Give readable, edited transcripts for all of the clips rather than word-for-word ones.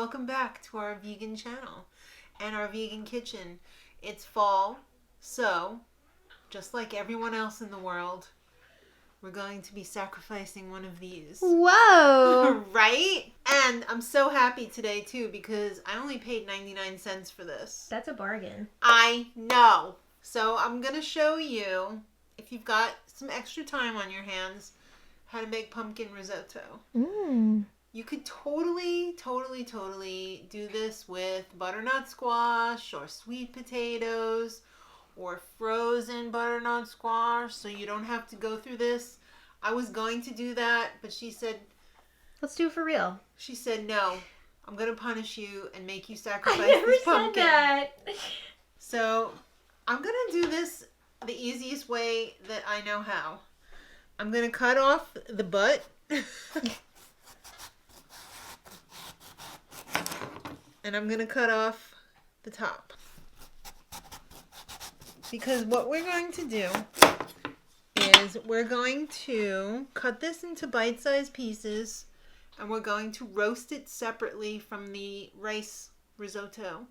welcome back to our vegan channel and our vegan kitchen. It's fall, so just like everyone else in the world, we're going to be sacrificing one of these. Whoa! Right? And I'm so happy today too because I only paid 99 cents for this. That's a bargain. I know. So I'm going to show you, if you've got some extra time on your hands, how to make pumpkin risotto. You could totally do this with butternut squash or sweet potatoes or frozen butternut squash, so you don't have to go through this. I was going to do that, but she said... Let's do it for real. She said, no, I'm going to punish you and make you sacrifice this pumpkin. I never said that. So I'm going to do this the easiest way that I know how. I'm going to cut off the butt. And I'm going to cut off the top. Because what we're going to do is we're going to cut this into bite-sized pieces and we're going to roast it separately from the rice risotto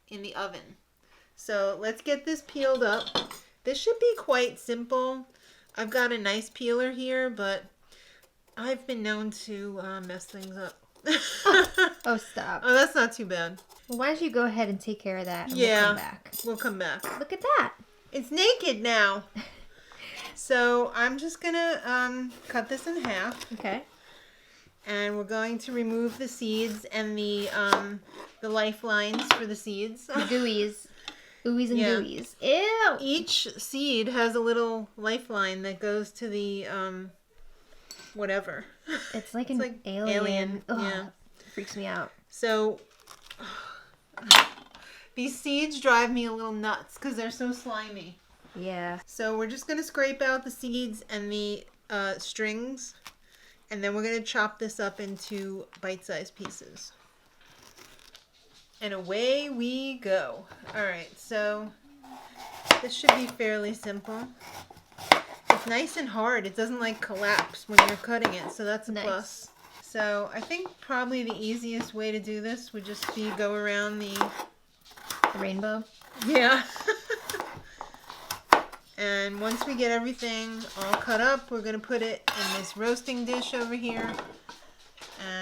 in the oven. So let's get this peeled up. This should be quite simple. I've got a nice peeler here, but I've been known to mess things up. Oh, stop. Oh, that's not too bad. Well, why don't you go ahead and take care of that and Yeah, we'll come back. We'll come back. Look at that. It's naked now. So I'm just going to cut this in half. Okay. And we're going to remove the seeds and the lifelines for the seeds. Gooeyes. Ooeyes and gooeyes. Ew. Each seed has a little lifeline that goes to the whatever. It's like an alien. Ugh, yeah. It freaks me out. So these seeds drive me a little nuts because they're so slimy. Yeah. So we're just going to scrape out the seeds and the strings. And then we're going to chop this up into bite-sized pieces. And away we go. Alright, so this should be fairly simple. It's nice and hard. It doesn't like collapse when you're cutting it, so that's a plus. So I think probably the easiest way to do this would just be go around the rainbow. Yeah. And once we get everything all cut up, we're going to put it in this roasting dish over here.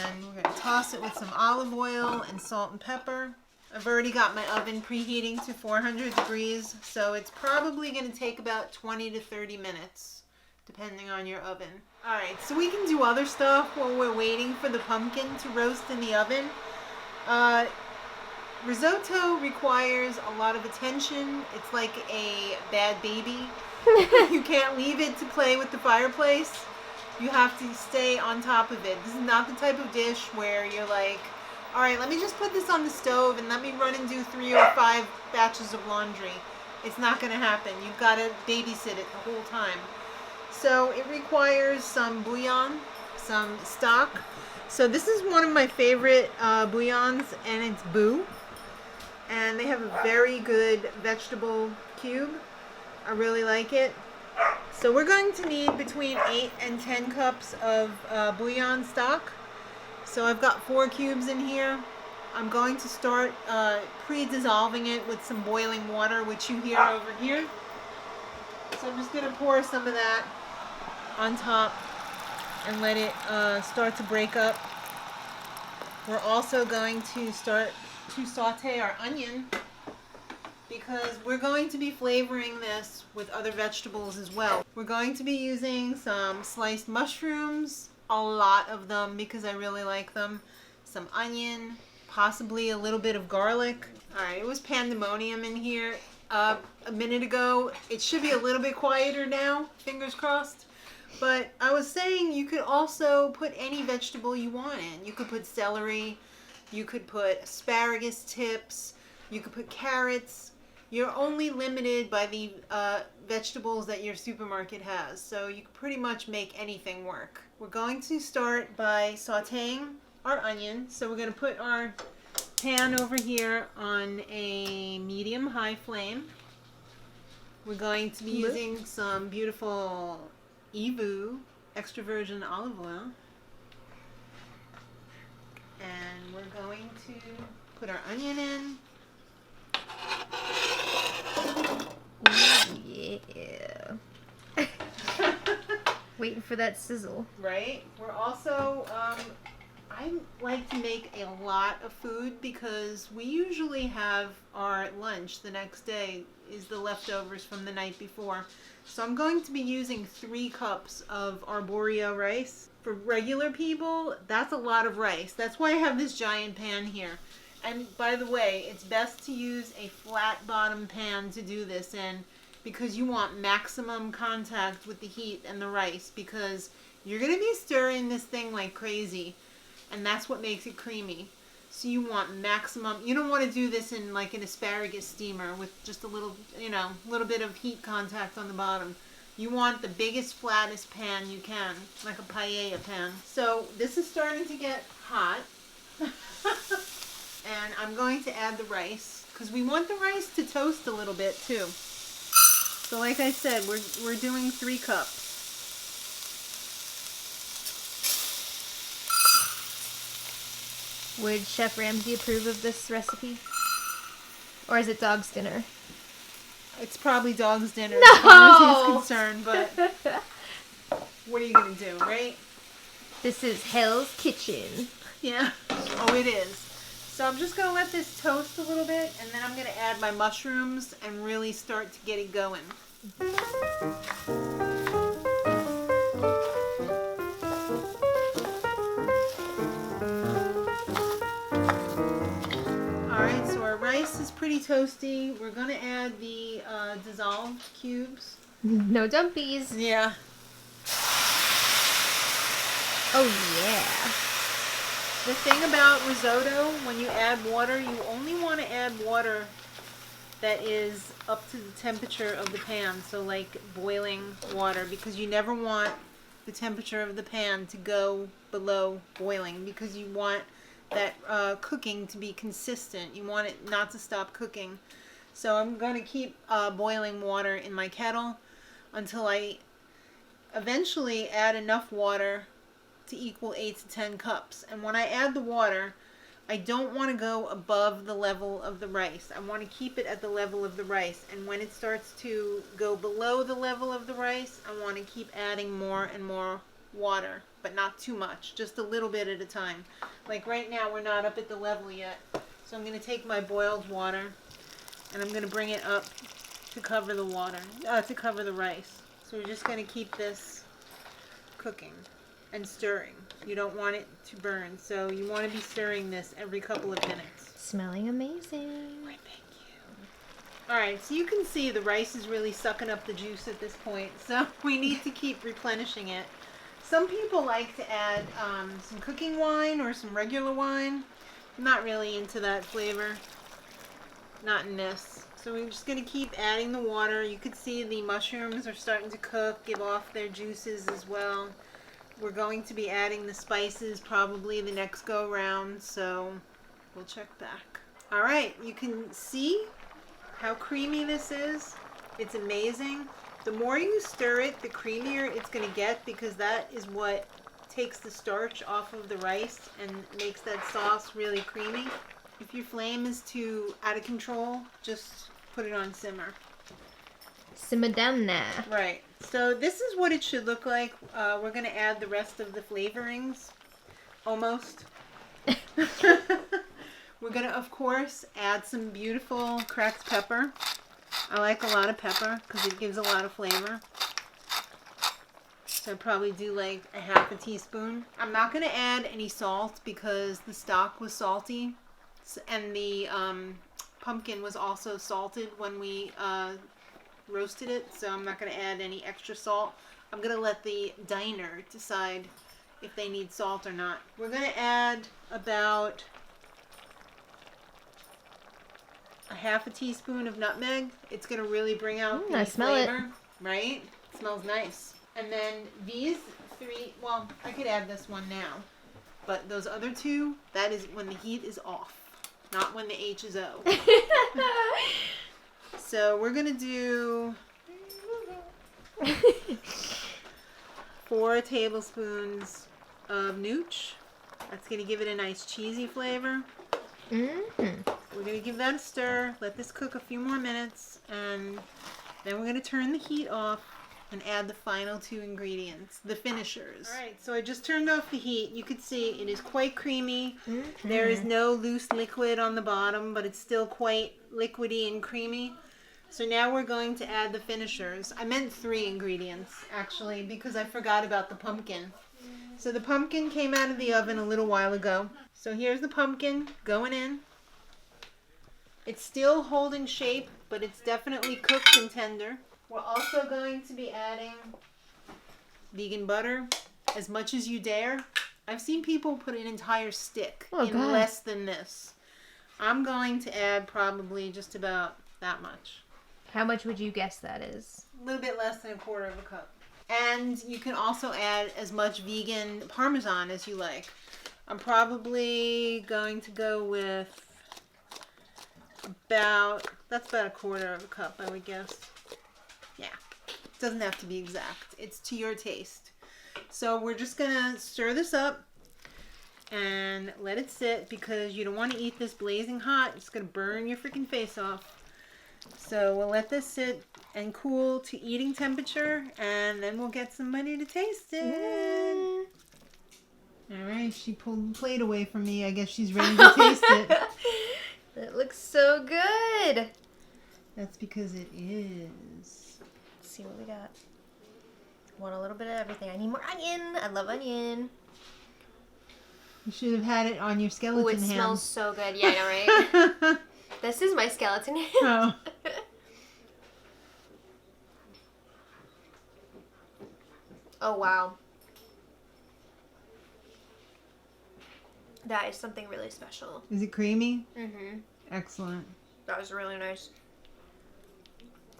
And we're going to toss it with some olive oil and salt and pepper. I've already got my oven preheating to 400 degrees, so it's probably going to take about 20 to 30 minutes, depending on your oven. Alright, so we can do other stuff while we're waiting for the pumpkin to roast in the oven. Risotto requires a lot of attention. It's like a bad baby. You can't leave it to play with the fireplace. You have to stay on top of it. This is not the type of dish where you're like, all right, let me just put this on the stove and let me run and do 3 or 5 batches of laundry. It's not going to happen. You've got to babysit it the whole time. So it requires some bouillon, some stock. So this is one of my favorite bouillons, and it's Boo. And they have a very good vegetable cube. I really like it. So we're going to need between 8 and 10 cups of bouillon stock. So I've got 4 cubes in here. I'm going to start pre-dissolving it with some boiling water, which you hear over here. So I'm just going to pour some of that on top and let it start to break up. We're also going to start to saute our onion, because we're going to be flavoring this with other vegetables as well. We're going to be using some sliced mushrooms, a lot of them because I really like them, some onion, possibly a little bit of garlic. Alright, it was pandemonium in here a minute ago. It should be a little bit quieter now, fingers crossed. But I was saying you could also put any vegetable you want in. You could put celery, you could put asparagus tips, you could put carrots. You're only limited by the vegetables that your supermarket has, so you can pretty much make anything work. We're going to start by sauteing our onion. So we're going to put our pan over here on a medium-high flame. We're going to be using some beautiful EVU extra virgin olive oil. And we're going to put our onion in. Ooh, yeah. Waiting for that sizzle. Right. We're also, I like to make a lot of food because we usually have our lunch the next day is the leftovers from the night before. So I'm going to be using 3 cups of Arborio rice. For regular people, that's a lot of rice. That's why I have this giant pan here. And by the way, it's best to use a flat bottom pan to do this in because you want maximum contact with the heat and the rice because you're going to be stirring this thing like crazy. And that's what makes it creamy. So you want maximum, you don't want to do this in like an asparagus steamer with just a little, little bit of heat contact on the bottom. You want the biggest, flattest pan you can, like a paella pan. So this is starting to get hot. And I'm going to add the rice because we want the rice to toast a little bit too. So like I said, we're doing 3 cups. Would Chef Ramsay approve of this recipe? Or is it dog's dinner? It's probably dog's dinner No! as far as he's concerned, but what are you going to do, right? This is Hell's Kitchen. Yeah. Oh, it is. So I'm just going to let this toast a little bit, and then I'm going to add my mushrooms and really start to get it going. Alright, so our rice is pretty toasty. We're going to add the dissolved cubes. No dumpies. Yeah. Oh, yeah. The thing about risotto, when you add water, you only want to add water that is up to the temperature of the pan. So like boiling water, because you never want the temperature of the pan to go below boiling because you want that cooking to be consistent. You want it not to stop cooking. So I'm going to keep boiling water in my kettle until I eventually add enough water to equal 8 to 10 cups. And when I add the water, I don't want to go above the level of the rice. I want to keep it at the level of the rice. And when it starts to go below the level of the rice, I want to keep adding more and more water, but not too much, just a little bit at a time. Like right now, we're not up at the level yet. So I'm going to take my boiled water and I'm going to bring it up to cover the water, to cover the rice. So we're just going to keep this cooking and stirring. You don't want it to burn, so you want to be stirring this every couple of minutes. Smelling amazing. Why, thank you. Alright, so you can see the rice is really sucking up the juice at this point, so we need to keep replenishing it. Some people like to add some cooking wine or some regular wine. I'm not really into that flavor. Not in this. So we're just going to keep adding the water. You can see the mushrooms are starting to cook, give off their juices as well. We're going to be adding the spices probably the next go round, so we'll check back. Alright, you can see how creamy this is. It's amazing. The more you stir it, the creamier it's going to get because that is what takes the starch off of the rice and makes that sauce really creamy. If your flame is too out of control, just put it on simmer. Simmer down now. Right. So this is what it should look like. We're going to add the rest of the flavorings. Almost. We're going to, of course, add some beautiful cracked pepper. I like a lot of pepper because it gives a lot of flavor. So I probably do like a half a teaspoon. I'm not going to add any salt because the stock was salty. And the pumpkin was also salted when we roasted it, so I'm not going to add any extra salt. I'm going to let the diner decide if they need salt or not. We're going to add about a half a teaspoon of nutmeg. It's going to really bring out the I smell flavor. Right? It smells nice. And then these 3, well, I could add this one now, but those other 2, that is when the heat is off, not when the H is O. So we're going to do 4 tablespoons of nooch. That's going to give it a nice cheesy flavor. Mm-hmm. We're going to give that a stir. Let this cook a few more minutes. And then we're going to turn the heat off and add the final 2 ingredients, the finishers. All right, so I just turned off the heat. You can see it is quite creamy. Mm-hmm. There is no loose liquid on the bottom, but it's still quite liquidy and creamy. So now we're going to add the finishers. I meant 3 ingredients, actually, because I forgot about the pumpkin. So the pumpkin came out of the oven a little while ago. So here's the pumpkin going in. It's still holding shape, but it's definitely cooked and tender. We're also going to be adding vegan butter, as much as you dare. I've seen people put an entire stick in less than this. I'm going to add probably just about that much. How much would you guess that is? A little bit less than 1/4 cup. And you can also add as much vegan Parmesan as you like. I'm probably going to go with that's about 1/4 cup, I would guess. Yeah, it doesn't have to be exact. It's to your taste. So we're just gonna stir this up and let it sit because you don't want to eat this blazing hot. It's gonna burn your freaking face off. So we'll let this sit and cool to eating temperature, and then we'll get somebody to taste it. All right, she pulled the plate away from me. I guess she's ready to taste it. It looks so good. That's because it is. Let's see what we got. I want a little bit of everything. I need more onion. I love onion. You should have had it on your skeleton Ooh, it ham. smells so good. Yeah, I know, right? This is my skeleton ham. Oh. Oh, wow. That is something really special. Is it creamy? Mm-hmm. Excellent. That was really nice.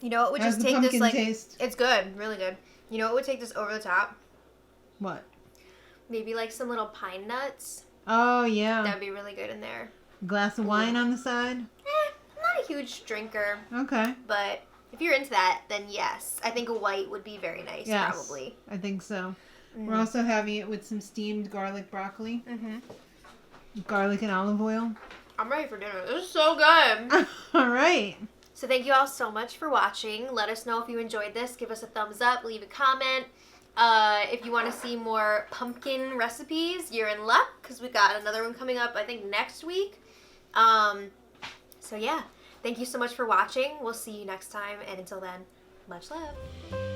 You know what would How's just the take this, pumpkin like... taste? It's good. Really good. You know what would take this over the top? What? Maybe, like, some little pine nuts. Oh, yeah. That would be really good in there. Glass of wine on the side? I'm not a huge drinker. Okay. But if you're into that, then yes. I think a white would be very nice, Yes, probably. I think so. Mm. We're also having it with some steamed garlic broccoli. Mm-hmm. Garlic and olive oil. I'm ready for dinner. This is so good. All right. So thank you all so much for watching. Let us know if you enjoyed this. Give us a thumbs up. Leave a comment. If you want to see more pumpkin recipes, you're in luck because we got another one coming up, I think, next week. So yeah, thank you so much for watching. We'll see you next time. And until then, much love.